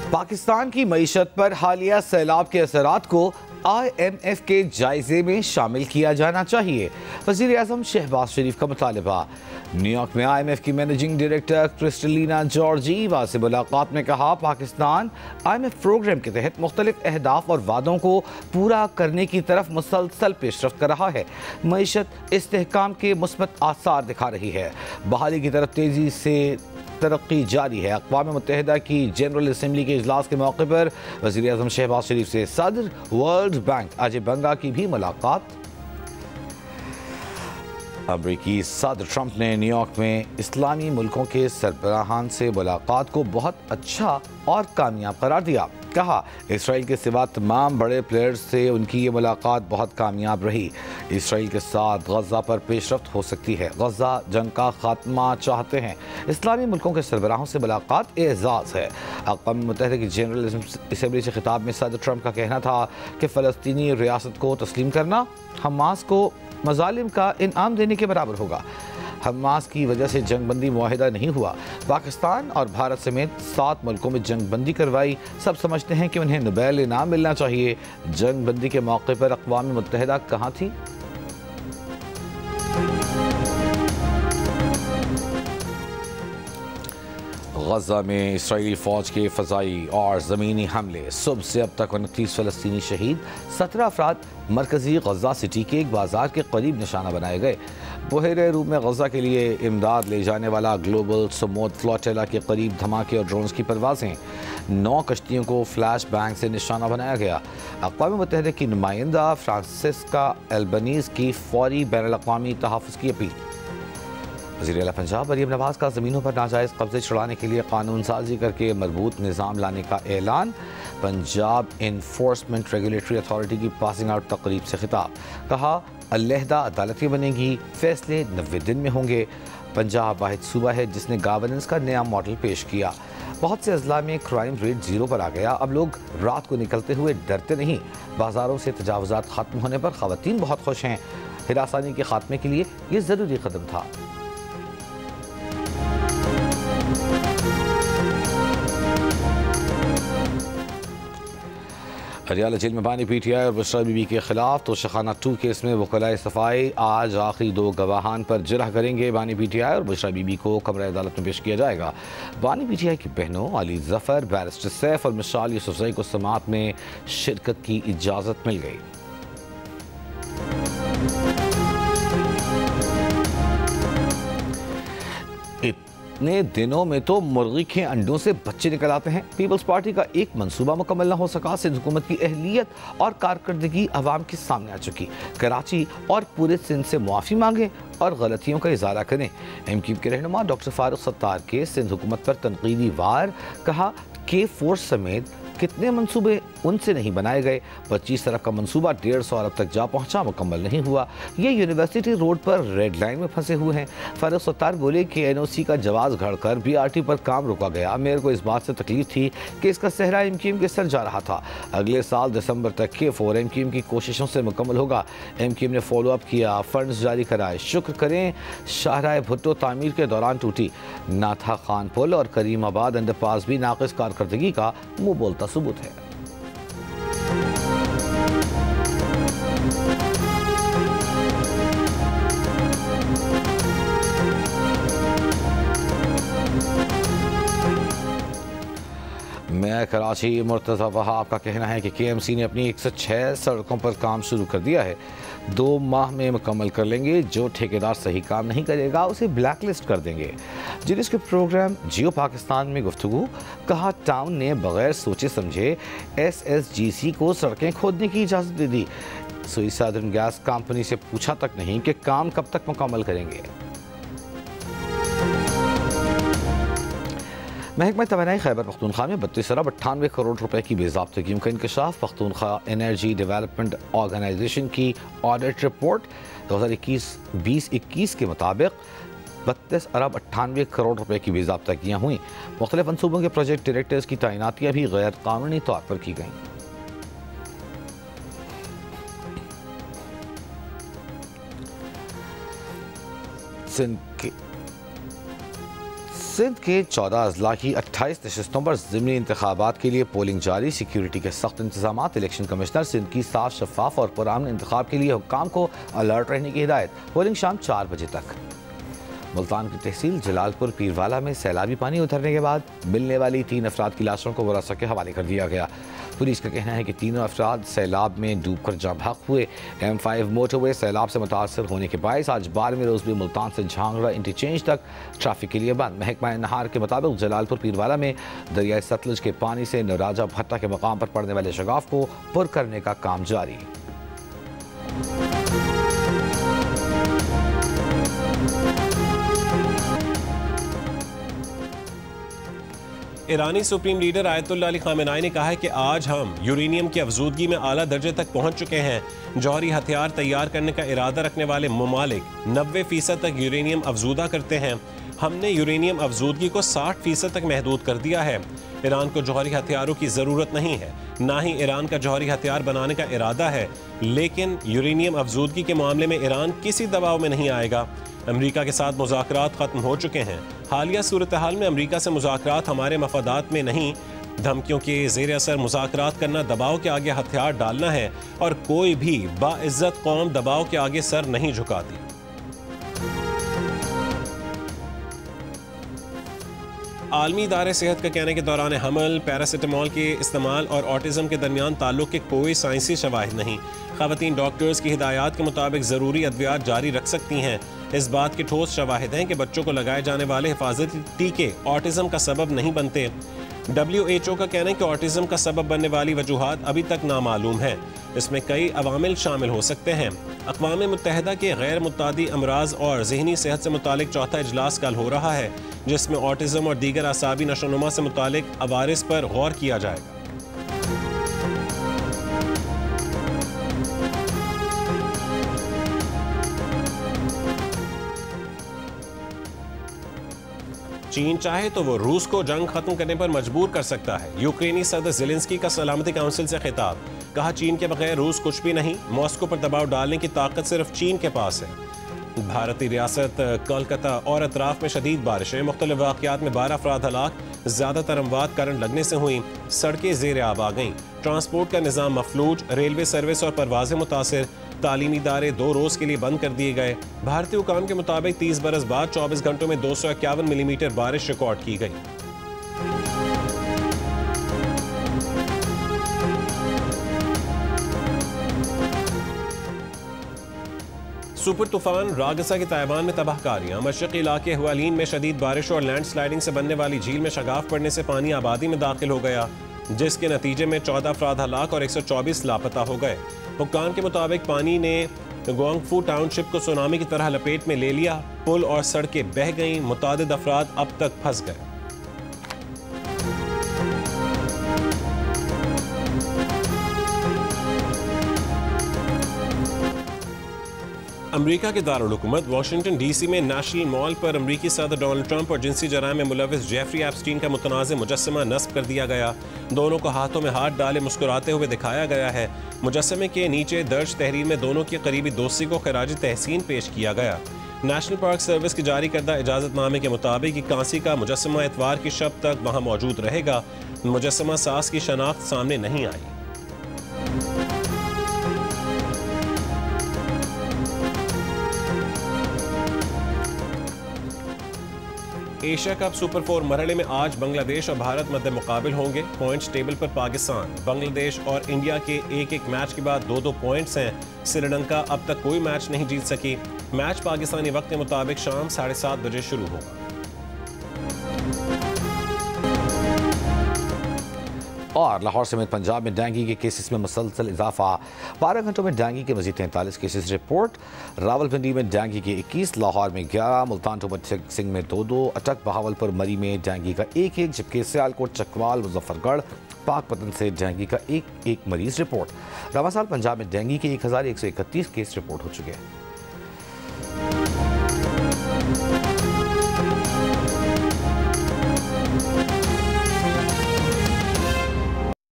पाकिस्तान की मईशत पर हालिया सैलाब के असरात को IMF के जायजे में शामिल किया जाना चाहिए। वज़ीर आज़म शहबाज शरीफ का मुतालबा। न्यूयॉर्क में IMF की मैनेजिंग डायरेक्टर क्रिस्टलिना जॉर्जीवा से मुलाकात में कहा, पाकिस्तान IMF प्रोग्राम के तहत मुख्तलिफ अहदाफ और वादों को पूरा करने की तरफ मुसलसल पेशरफ्त कर रहा है। मईशत इस्तेहकाम के मुस्बत आसार दिखा रही है। बहाली की तरफ तेज़ी से तरक्की जारी है। अक़वाम मुत्तहिदा की जनरल असम्बली के इजलास के मौके पर वज़ीर आज़म शहबाज शरीफ से सदर वर्ल्ड बैंक अजय बंगा की भी मुलाकात। अमरीकी सदर ट्रंप ने न्यूयॉर्क में इस्लामी मुल्कों के सरबराहान से मुलाकात को बहुत अच्छा और कामयाब करार दिया। कहा, इसराइल के सिवा तमाम बड़े प्लेयर्स से उनकी ये मुलाकात बहुत कामयाब रही। इसराइल के साथ गजा पर पेशरफ्त हो सकती है। गजा जंग का खात्मा चाहते हैं। इस्लामी मुल्कों के सरबराहों से मुलाकात एजाज़ है। अक़वाम मुत्तहिदा की जनरल असम्बली से खिताब में सदर ट्रंप का कहना था कि फ़लस्तीनी रियासत को तस्लीम करना हमास को मज़ालिम का इनाम देने के बराबर होगा। हमास की वजह से जंगबंदी मुआहिदा नहीं हुआ। पाकिस्तान और भारत समेत 7 मुल्कों में जंगबंदी करवाई। सब समझते हैं कि उन्हें नोबेल इनाम मिलना चाहिए। जंगबंदी के मौके पर अक़वाम मुत्तहिदा कहाँ थी? गजा में इसराइली फ़ौज के फ़ज़ाई और ज़मीनी हमले। सुबह से अब तक 29 फ़लस्तीनी शहीद, 17 अफराद मरकज़ी गजा सिटी के एक बाज़ार के करीब निशाना बनाए गए। बहरे रूम में गजा के लिए इमदाद ले जाने वाला ग्लोबल समोद फ्लोटेला के करीब धमाके और ड्रोन्स की परवाज़ें। 9 कश्तियों को फ्लैश बैंग से निशाना बनाया गया। अक़वाम मुत्तहिदा की नुमाइंदा फ्रांसिस्का एल्बनीज़ की फ़ौरी बैनुल-अक़वामी तहफ़्फ़ुज़ की अपील। वज़ीर आला पंजाब मरीम नवाज का ज़मीनों पर नाजायज़ कब्ज़े छुड़ाने के लिए कानून साजी करके मरबूत निज़ाम लाने का ऐलान। पंजाब इन्फोर्समेंट रेगुलेटरी अथॉरिटी की पासिंग आउट तकरीब से खिताब। कहा, अलहदा अदालतें बनेंगी, फैसले 90 दिन में होंगे। पंजाब वाहिद सूबा है जिसने गवर्नेंस का नया मॉडल पेश किया। बहुत से अजला में क्राइम रेट 0 पर आ गया। अब लोग रात को निकलते हुए डरते नहीं। बाज़ारों से तजावुज़ात ख़त्म होने पर ख़वातीन बहुत खुश हैं। हिरासानी के खात्मे के लिए ये ज़रूरी कदम था। हरियाणा जेल में बानी PTI और बुशरा बीबी के खिलाफ तोशाखाना 2 केस में वकलाए सफाई आज आखिरी 2 गवाहान पर जिरह करेंगे। बानी PTI और बुशरा बीबी को कमरा अदालत में पेश किया जाएगा। बानी PTI की बहनों अली जफ़र, बैरिस्टर सैफ और मिसाल यूसुफ़ज़ई को समाअत में शिरकत की इजाज़त मिल गई। इतने दिनों में तो मुर्गी के अंडों से बच्चे निकल आते हैं। पीपल्स पार्टी का एक मंसूबा मुकम्मल न हो सका। सिंध हुकूमत की अहलियत और कारकर्दगी अवाम के सामने आ चुकी। कराची और पूरे सिंध से मुआफ़ी मांगे और गलतियों का इजारा करें। MQ के रहनुमा डॉक्टर फारूक सत्तार के सिंध हुकूमत पर तनकीदी वार। कहा, K4 समेत कितने मंसूबे उनसे नहीं बनाए गए। 25 अरब का मंसूबा 150 अरब तक जा पहुंचा, मुकम्मल नहीं हुआ। ये यूनिवर्सिटी रोड पर रेड लाइन में फंसे हुए हैं। फारूक सत्तार बोले कि NOC का जवाब घड़कर BRT पर काम रोका गया। मेरे को इस बात से तकलीफ थी कि इसका सहरा MQM के सर जा रहा था। अगले साल दिसंबर तक K4 MQM की कोशिशों से मुकम्मल होगा। MQM ने फॉलो अप किया, फंड्स जारी कराए। शुक्र करें शाहराह भुट्टो तामीर के दौरान टूटी। नाथा खान पुल और करीमाबाद अंडरपास भी नाक़िस कारकर्दगी का मुँह बोलता सबूत है। मेयर कराची मुर्तज़ा वहाब का कहना है कि KMC ने अपनी 106 सड़कों पर काम शुरू कर दिया है। 2 माह में मुकम्मल कर लेंगे। जो ठेकेदार सही काम नहीं करेगा उसे ब्लैक लिस्ट कर देंगे। जिनिस के प्रोग्राम जियो पाकिस्तान में गुफ्तगू। कहा, टाउन ने बगैर सोचे समझे SSGC को सड़कें खोदने की इजाज़त दे दी। सुई सादर्न गैस कंपनी से पूछा तक नहीं कि काम कब तक मुकम्मल करेंगे। महकमा तवानाई खैबर पख्तूनख्वा में 32 अरब 98 करोड़ रुपए की बेज़ाब्तगियों का इंकशाफ। पख्तूनख्वा एनर्जी डेवलपमेंट ऑर्गेनाइजेशन की ऑडिट रिपोर्ट 2020-21 के मुताबिक 32 अरब 98 करोड़ रुपए की बेज़ाब्तगियाँ हुई। मुख्तलिफ मनसूबों के प्रोजेक्ट डायरेक्टर्स की तैनातियाँ भी गैर कानूनी तौर पर की गईं। सिंध के 14 अजला की 28 नशस्तों पर ज़िमनी इंतखाबात के लिए पोलिंग जारी। सिक्योरिटी के सख्त इंतजाम। इलेक्शन कमिश्नर सिंध की साफ, शफाफ और पुरअमन इंतखाब के लिए हुक्काम को अलर्ट रहने की हिदायत। पोलिंग शाम 4 बजे तक। मुल्तान की तहसील जलालपुर पीरवाला में सैलाबी पानी उतरने के बाद मिलने वाली 3 अफराद की लाशों को वरासा के हवाले कर दिया गया। पुलिस का कहना है कि तीनों अफराद सैलाब में डूबकर जाँ बहक हुए। M5 मोटरवे सैलाब से मुतासर होने के बायस आज 12वें रोज़ भी मुल्तान से झांगड़ा इंटरचेंज तक ट्रैफिक के लिए बंद। महकमा नहार के मुताबिक जलालपुर पीरवाला में दरियाई सतलुज के पानी से नराजा भट्टा के मकाम पर पड़ने वाले शगाफ को पुर करने का काम जारी। ईरानी सुप्रीम लीडर आयतुल्लाह अली खामेनाई ने कहा है कि आज हम यूरेनियम की अफजूदगी में आला दर्जे तक पहुंच चुके हैं। जौहरी हथियार तैयार करने का इरादा रखने वाले ममालिक 90% तक यूरेनियम अफजूदा करते हैं। हमने यूरेनियम अफजूदगी को 60% तक महदूद कर दिया है। ईरान को जौहरी हथियारों की ज़रूरत नहीं है, ना ही ईरान का जौहरी हथियार बनाने का इरादा है, लेकिन यूरेनियम अफजूदगी के मामले में ईरान किसी दबाव में नहीं आएगा। अमरीका के साथ मुज़ाकरात ख़त्म हो चुके हैं। हालिया सूरत हाल में अमरीका से मुज़ाकरात हमारे मफादात में नहीं। धमकियों के ज़ेर असर मुज़ाकरात करना दबाव के आगे हथियार डालना है और कोई भी बाइज़्ज़त कौम दबाव के आगे सर नहीं झुकाती। आलमी इदारे सेहत का कहने के दौरान हमल पैरासिटामोल के इस्तेमाल और ऑटिज़म के दरमियान ताल्लुक़ के कोई साइंसी शवाहिद नहीं। ख़वातीन डॉक्टर्स की हिदायत के मुताबिक ज़रूरी अद्वियात जारी रख सकती हैं। इस बात के ठोस शवाहिद हैं कि बच्चों को लगाए जाने वाले हिफाजती टीके ऑटिज़म का सबब नहीं बनते। WHO का कहना है कि ऑटिज़म का सबब बनने वाली वजूहात अभी तक नामालूम है। इसमें कई अवामिल शामिल हो सकते हैं। अक़वाम मुत्तहिदा के गैर मुतादी अमराज और ज़हनी सेहत से मुतालिक चौथा इजलास कल हो रहा है, जिसमें ऑटिज़म और दीगर असाबी नशोनुमा से मुतालिक अवारिस पर गौर किया जाएगा। चीन चाहे तो वो रूस को जंग खत्म करने पर मजबूर कर सकता है। यूक्रेनी सदर ज़ेलेंस्की का सलामती काउंसिल से खिताब। कहा, चीन के बगैर रूस कुछ भी नहीं। मॉस्को पर दबाव डालने की ताकत सिर्फ चीन के पास है। भारतीय रियासत कोलकाता और अतराफ में शदीद बारिशें। मुख्तलिफ वाक़यात में 12 अफराद हलाक। ज़्यादातर अमवात करंट लगने से हुई। सड़कें ज़ेर आब आ गईं। ट्रांसपोर्ट का निज़ाम मफलूज। रेलवे सर्विस और परवाज़ें मुतासिर। तालीमी इदारे 2 रोज़ के लिए बंद कर दिए गए। भारतीय हुकाम के मुताबिक 30 बरस बाद 24 घंटों में 251 मिलीमीटर बारिश रिकॉर्ड की गई। सुपर तूफान रागसा के ताइवान में तबाहकारियां। मशरक़ी इलाके हुआलिन में शदीद बारिश और लैंड स्लाइडिंग से बनने वाली झील में शगाफ पड़ने से पानी आबादी में दाखिल हो गया, जिसके नतीजे में 14 अफराद हलाक और 124 लापता हो गए। हुक्काम के मुताबिक पानी ने ग्वांगफू टाउनशिप को सुनामी की तरह लपेट में ले लिया। पुल और सड़कें बह गईं। मुतादिद अफराद अब तक फंस गए। अमेरिका के दारुल हुकूमत वाशिंगटन DC में नेशनल मॉल पर अमेरिकी सदर डोनाल्ड ट्रंप और जिनसी जराइम में मुलविस जेफरी एप्स्टीन का मुतनाज़ मुजस्समा नस्ब कर दिया गया। दोनों को हाथों में हाथ डाले मुस्कुराते हुए दिखाया गया है। मुजस्समे के नीचे दर्ज तहरीर में दोनों की करीबी दोस्ती को खराज तहसीन पेश किया गया। नेशनल पार्क सर्विस की जारी करदा इजाज़तनामे के मुताबिक कांसी का मुजस्समा इतवार की शब तक वहाँ मौजूद रहेगा। मुजस्समा सास की शनाख्त सामने नहीं आई। एशिया कप सुपर 4 मरहले में आज बांग्लादेश और भारत मध्य मुकाबिल होंगे। पॉइंट्स टेबल पर पाकिस्तान, बांग्लादेश और इंडिया के एक मैच के बाद 2-2 पॉइंट्स हैं। श्रीलंका अब तक कोई मैच नहीं जीत सकी। मैच पाकिस्तानी वक्त के मुताबिक शाम 7:30 बजे शुरू होगा। और लाहौर समेत पंजाब में डेंगू के केसेस में मुसलसल इजाफा। 12 घंटों में डेंगू के मजीद 43 केसेस रिपोर्ट। रावलपिंडी में डेंगू के 21, लाहौर में 11, मुल्तान टोबर सिंह में 2-2, अटक बहावलपुर मरी में डेंगू का 1-1, जबकि सियालकोट चकवाल मुजफ्फरगढ़ पाकपतन से डेंगू का 1-1 मरीज रिपोर्ट। रवासाल पंजाब में डेंगू के 1131 केस रिपोर्ट हो चुके हैं।